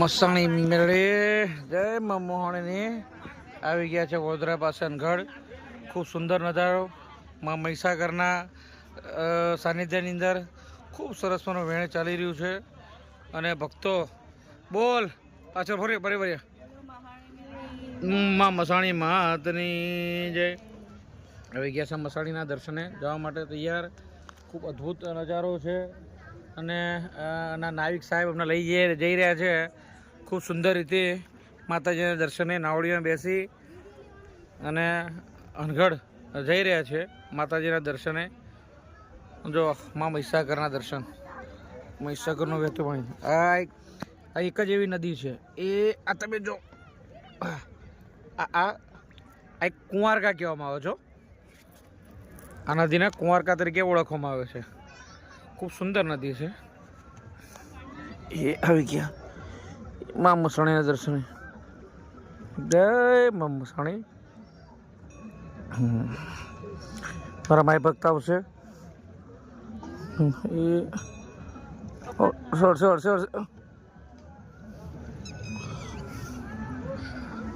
મસાણી મેળે જય મા મોહણીની આવી ગયા છે વડોદરા પાસે અનગઢ. ખૂબ સુંદર નજારો મા મહીસાગરના સાનિધ્યની અંદર ખૂબ સરસ મનો વેણ ચાલી રહ્યું છે અને ભક્તો બોલ પાછળ ફરી ફરી ફરી મા મસાણી માતની જય. આવી ગયા છે મસાણીના દર્શને જવા માટે તૈયાર. ખૂબ અદ્ભુત નજારો છે અને નાવિક સાહેબ અમને લઈ જઈ રહ્યા છે ખૂબ સુંદર રીતે માતાજીના દર્શને નાવડીમાં બેસી અને અનગઢ જઈ રહ્યા છે માતાજીના દર્શને. જો મા મહીસાગરના દર્શન, મહીસાગરનું વહેતું પાણી. આ એક જ એવી નદી છે એ આ તમે જો આ એક કુંવારકા કહેવામાં આવે છો. આ નદીને કુંવારકા તરીકે ઓળખવામાં આવે છે. ખૂબ સુંદર નદી છે. એ આવી ગયા મા મસાણીના દર્શને. જય મા મસાણી. મારા માય ભક્ત આવશે એ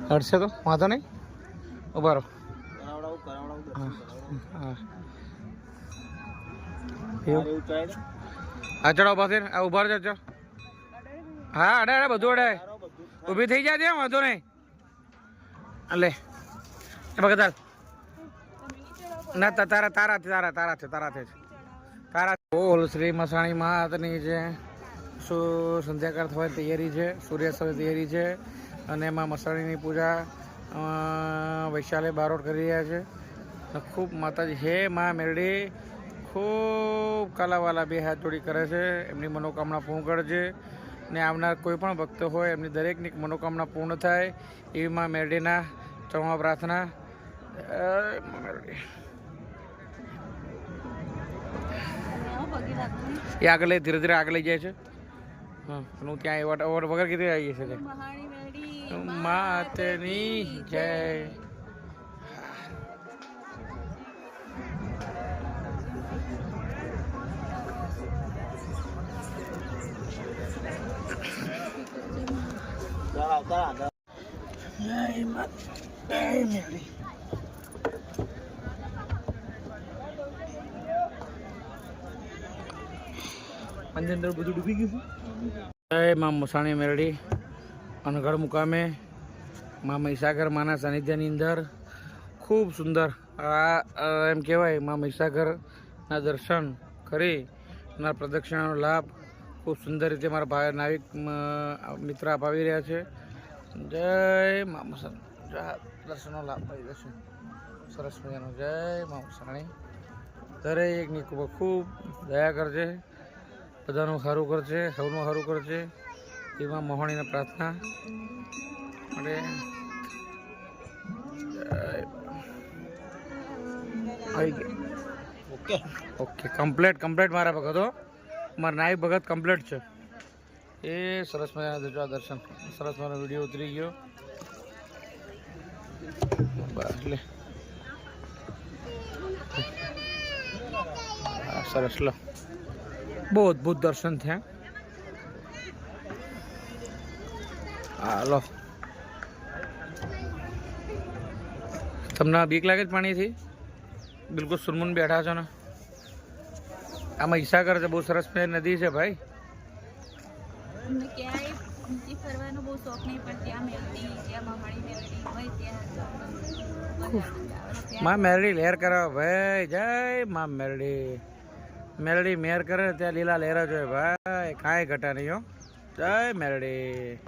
હડશે તો વાંધો નહીં. ઉભા રહો. હા ચડો પાસે ઉભા રહો. ચડો. હા અડે અડે બધું અડે. ઊભી થઈ જાય ત્યાં વાંધો નહીં. લે એ બગદાલ ના તારા તારાથી તારાથી તારાથી તારા. બોલ શ્રી મસાણી માતની છે. સંધ્યાકાળ થવાની તૈયારી છે, સૂર્યાસ્તની તૈયારી છે અને એમાં મસાણીની પૂજા વૈશાલે બારોટ કરી રહ્યા છે. ખૂબ માતાજી હે મા મેરડી ખૂબ કાલાવાલા બે હાથ જોડી કરે છે. એમની મનોકામના પૂર્ણ કરજે ને આવનાર કોઈ પણ ભક્ત હોય એમની દરેકની મનોકામના પૂર્ણ થાય એવી મા મેરડીના ચરણોમાં પ્રાર્થના. એ આગળ લઈ ધીરે ધીરે આગળ લઈ જાય છે. હા હું ત્યાં અવોર્ડ વગર કીધું આવી છે માતની જય. અંદર બધું ડૂબી ગયું છે. જય મા મસાણી મેરડી અનગઢ મુકામે મા મહીસાગર માના સાનિધ્યની અંદર ખૂબ સુંદર એમ કહેવાય મા મહીસાગરના દર્શન કરી અને પ્રદક્ષિણાનો લાભ ખૂબ સુંદર રીતે મારા ભાઈ નાવિક મિત્ર અપાવી રહ્યા છે. જય મા મસાણી. દર્શનનો લાભ ભાઈ દર્શન સરસ મજાનો. જય મા મસાણી. દરેકની ખૂબ ખૂબ દયા કરજે, બધાનું સારું કરશે, સૌનું સારું કરશે એમાં મોહણીને પ્રાર્થના માટે. ઓકે ઓકે કમ્પ્લેટ મારા ભગતો, મારા નાઈ ભગત કમ્પ્લેટ છે. એ સરસ મજાના દર્શન, સરસ મજાનો વિડીયો ઉતરી ગયો. બસ લે સરસ. લો બહુ અદભુત દર્શન થયા. હાલો તમને બીક લાગે છે પાણીથી? બિલકુલ સુરમુન બેઠા છો ને. આ મહીસાગર છે, બહુ સરસ નદી છે ભાઈ. માં મેરડી લહેર કરો ભાઈ. જય માં મેરડી. મેરડી મેર કરે ત્યાં લીલા લહેરા જોઈએ ભાઈ, કાંઈ ઘટા નહીં હો. જય મેરડી.